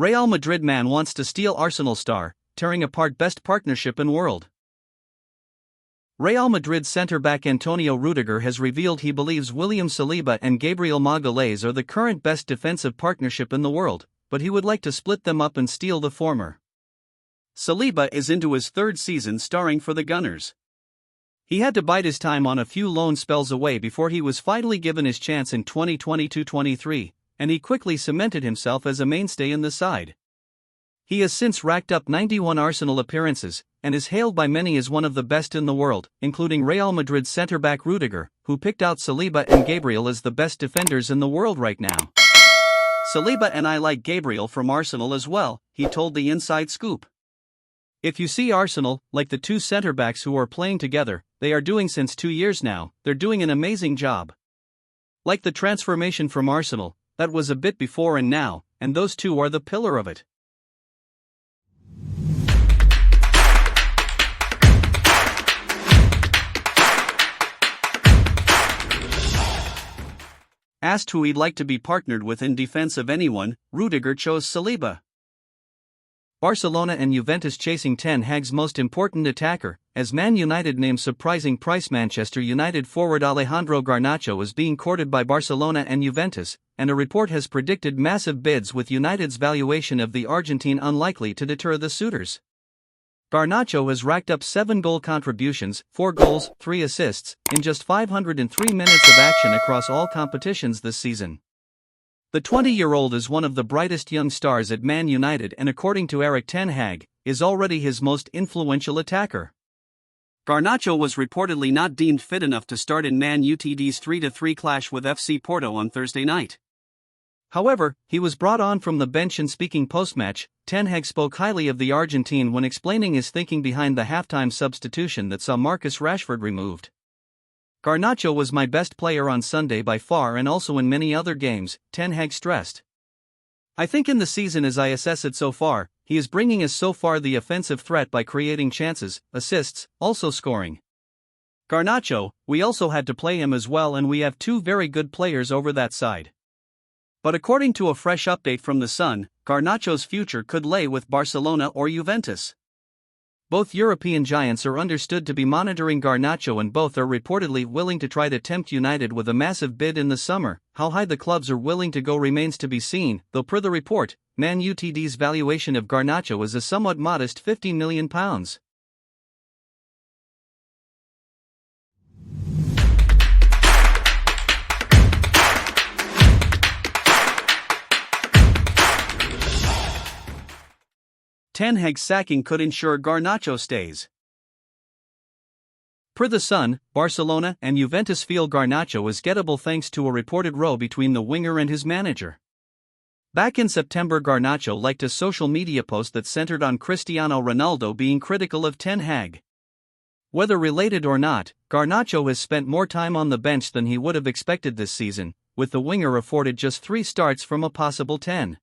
Real Madrid man wants to steal Arsenal star, tearing apart best partnership in world. Real Madrid centre-back Antonio Rudiger has revealed he believes William Saliba and Gabriel Magalhaes are the current best defensive partnership in the world, but he would like to split them up and steal the former. Saliba is into his third season starring for the Gunners. He had to bide his time on a few loan spells away before he was finally given his chance in 2022-23, and he quickly cemented himself as a mainstay in the side. He has since racked up 91 Arsenal appearances, and is hailed by many as one of the best in the world, including Real Madrid centre-back Rudiger, who picked out Saliba and Gabriel as the best defenders in the world right now. "Saliba and I like Gabriel from Arsenal as well," he told the Inside Scoop. "If you see Arsenal, like the two centre-backs who are playing together, they are doing since 2 years now, they're doing an amazing job. Like the transformation from Arsenal, that was a bit before and now, and those two are the pillar of it." Asked who he'd like to be partnered with in defense of anyone, Rudiger chose Saliba. Barcelona and Juventus chasing Ten Hag's most important attacker, as Man United names surprising price. Manchester United forward Alejandro Garnacho is being courted by Barcelona and Juventus, and a report has predicted massive bids, with United's valuation of the Argentine unlikely to deter the suitors. Garnacho has racked up 7 goal contributions, 4 goals, 3 assists, in just 503 minutes of action across all competitions this season. The 20-year-old is one of the brightest young stars at Man United and, according to Erik ten Hag, is already his most influential attacker. Garnacho was reportedly not deemed fit enough to start in Man Utd's 3-3 clash with FC Porto on Thursday night. However, he was brought on from the bench, and speaking post-match, Ten Hag spoke highly of the Argentine when explaining his thinking behind the halftime substitution that saw Marcus Rashford removed. "Garnacho was my best player on Sunday by far, and also in many other games," Ten Hag stressed. "I think in the season as I assess it so far, he is bringing us so far the offensive threat by creating chances, assists, also scoring. Garnacho, we also had to play him as well, and we have 2 very good players over that side." But according to a fresh update from The Sun, Garnacho's future could lay with Barcelona or Juventus. Both European giants are understood to be monitoring Garnacho, and both are reportedly willing to try to tempt United with a massive bid in the summer. How high the clubs are willing to go remains to be seen, though per the report, Man Utd's valuation of Garnacho is a somewhat modest £15 million. Ten Hag's sacking could ensure Garnacho stays. Per The Sun, Barcelona and Juventus feel Garnacho is gettable thanks to a reported row between the winger and his manager. Back in September, Garnacho liked a social media post that centered on Cristiano Ronaldo being critical of Ten Hag. Whether related or not, Garnacho has spent more time on the bench than he would have expected this season, with the winger afforded just 3 starts from a possible 10.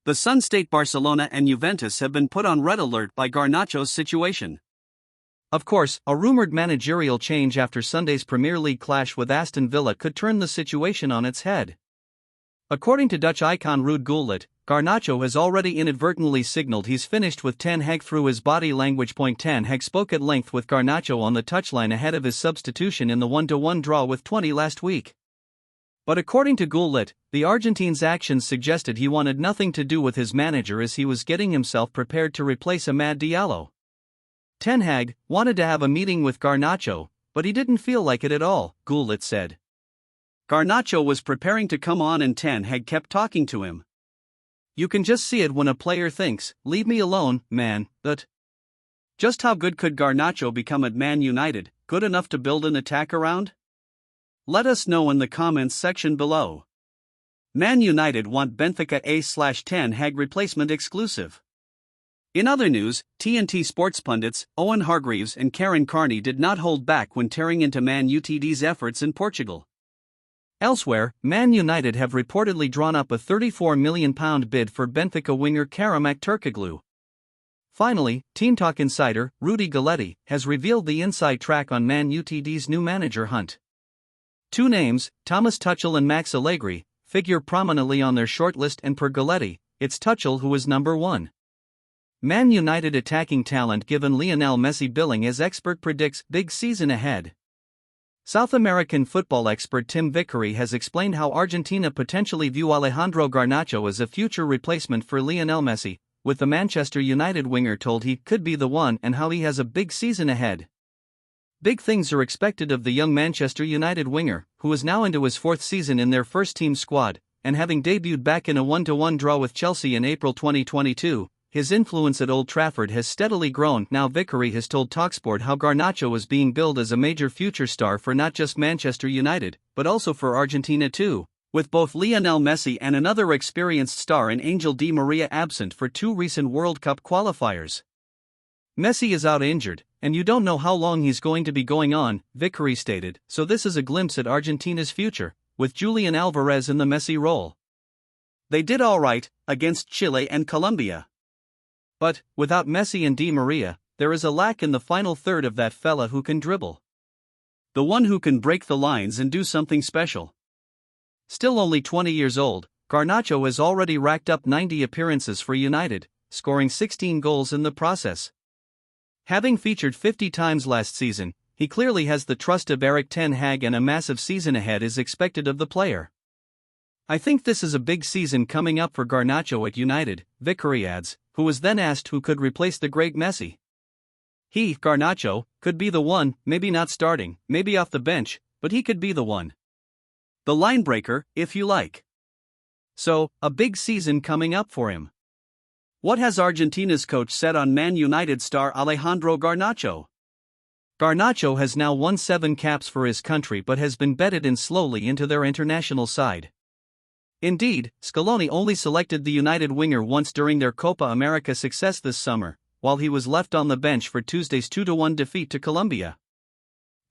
The Sun state Barcelona and Juventus have been put on red alert by Garnacho's situation. Of course, a rumored managerial change after Sunday's Premier League clash with Aston Villa could turn the situation on its head. According to Dutch icon Ruud Gullit, Garnacho has already inadvertently signaled he's finished with Ten Hag through his body language. Ten Hag spoke at length with Garnacho on the touchline ahead of his substitution in the 1-1 draw with 20 last week. But according to Gullit, the Argentine's actions suggested he wanted nothing to do with his manager as he was getting himself prepared to replace Amad Diallo. Ten Hag wanted to have a meeting with Garnacho, but he didn't feel like it at all, Gullit said. Garnacho was preparing to come on and Ten Hag kept talking to him. "You can just see it when a player thinks, 'Leave me alone, man,' that." Just how good could Garnacho become at Man United, good enough to build an attack around? Let us know in the comments section below. Man United want Benfica A/Ten Hag replacement exclusive. In other news, TNT Sports pundits Owen Hargreaves and Karen Carney did not hold back when tearing into Man Utd's efforts in Portugal. Elsewhere, Man United have reportedly drawn up a £34 million bid for Benfica winger Karamak Turkoglu. Finally, Team Talk insider Rudy Galletti has revealed the inside track on Man Utd's new manager hunt. 2 names, Thomas Tuchel and Max Allegri, figure prominently on their shortlist, and per Galletti, it's Tuchel who is number 1. Man United attacking talent given Lionel Messi billing as expert predicts big season ahead. South American football expert Tim Vickery has explained how Argentina potentially view Alejandro Garnacho as a future replacement for Lionel Messi, with the Manchester United winger told he could be the one and how he has a big season ahead. Big things are expected of the young Manchester United winger, who is now into his 4th season in their first-team squad, and having debuted back in a 1-1 draw with Chelsea in April 2022, his influence at Old Trafford has steadily grown. Now Vickery has told TalkSport how Garnacho is being billed as a major future star for not just Manchester United, but also for Argentina too, with both Lionel Messi and another experienced star in Angel Di Maria absent for 2 recent World Cup qualifiers. Messi is out injured, and you don't know how long he's going to be going on, Vickery stated, so this is a glimpse at Argentina's future, with Julian Alvarez in the Messi role. They did all right against Chile and Colombia. But, without Messi and Di Maria, there is a lack in the final third of that fella who can dribble. The one who can break the lines and do something special. Still only 20 years old, Garnacho has already racked up 90 appearances for United, scoring 16 goals in the process. Having featured 50 times last season, he clearly has the trust of Erik ten Hag and a massive season ahead is expected of the player. I think this is a big season coming up for Garnacho at United, Vickery adds, who was then asked who could replace the great Messi. He, Garnacho, could be the one, maybe not starting, maybe off the bench, but he could be the one. The line breaker, if you like. So, a big season coming up for him. What has Argentina's coach said on Man United star Alejandro Garnacho? Garnacho has now won 7 caps for his country but has been bedded in slowly into their international side. Indeed, Scaloni only selected the United winger once during their Copa America success this summer, while he was left on the bench for Tuesday's 2-1 defeat to Colombia.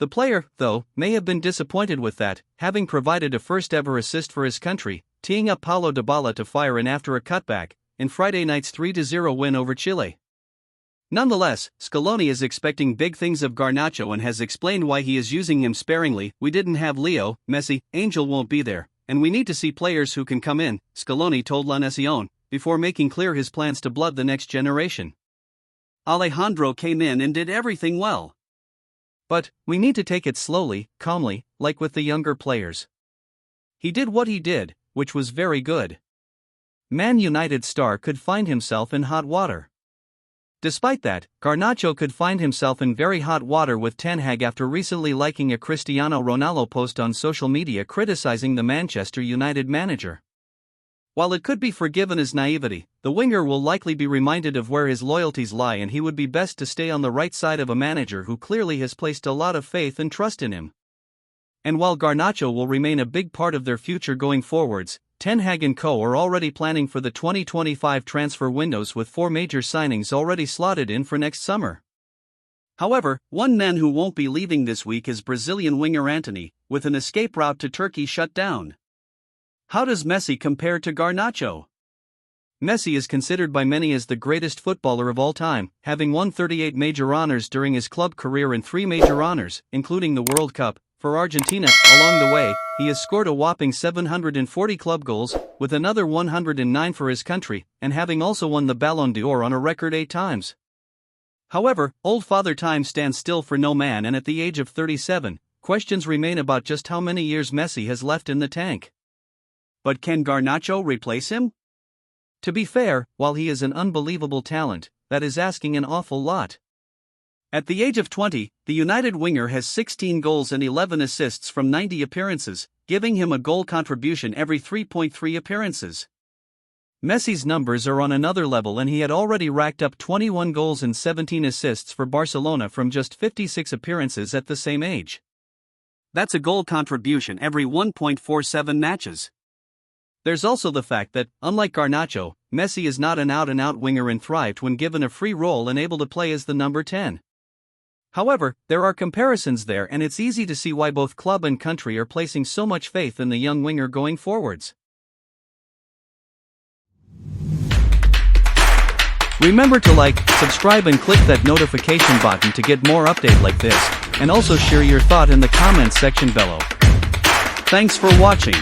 The player, though, may have been disappointed with that, having provided a first-ever assist for his country, teeing up Paulo Dybala to fire in after a cutback, in Friday night's 3-0 win over Chile. Nonetheless, Scaloni is expecting big things of Garnacho and has explained why he is using him sparingly. We didn't have Leo, Messi, Angel won't be there, and we need to see players who can come in, Scaloni told La Nación, before making clear his plans to blood the next generation. Alejandro came in and did everything well. But, we need to take it slowly, calmly, like with the younger players. He did what he did, which was very good. Man United star could find himself in hot water. Despite that, Garnacho could find himself in very hot water with Ten Hag after recently liking a Cristiano Ronaldo post on social media criticizing the Manchester United manager. While it could be forgiven as naivety, the winger will likely be reminded of where his loyalties lie, and he would be best to stay on the right side of a manager who clearly has placed a lot of faith and trust in him. And while Garnacho will remain a big part of their future going forwards, Ten Hag and co are already planning for the 2025 transfer windows with 4 major signings already slotted in for next summer. However, one man who won't be leaving this week is Brazilian winger Antony, with an escape route to Turkey shut down. How does Messi compare to Garnacho? Messi is considered by many as the greatest footballer of all time, having won 38 major honors during his club career and 3 major honors, including the World Cup, for Argentina. Along the way, he has scored a whopping 740 club goals, with another 109 for his country, and having also won the Ballon d'Or on a record 8 times. However, old Father Time stands still for no man, and at the age of 37, questions remain about just how many years Messi has left in the tank. But can Garnacho replace him? To be fair, while he is an unbelievable talent, that is asking an awful lot. At the age of 20, the United winger has 16 goals and 11 assists from 90 appearances, giving him a goal contribution every 3.3 appearances. Messi's numbers are on another level, and he had already racked up 21 goals and 17 assists for Barcelona from just 56 appearances at the same age. That's a goal contribution every 1.47 matches. There's also the fact that, unlike Garnacho, Messi is not an out-and-out winger and thrived when given a free role and able to play as the number 10. However, there are comparisons there, and it's easy to see why both club and country are placing so much faith in the young winger going forwards. Remember to like, subscribe and click that notification button to get more updates like this, and also share your thought in the comments section below. Thanks for watching.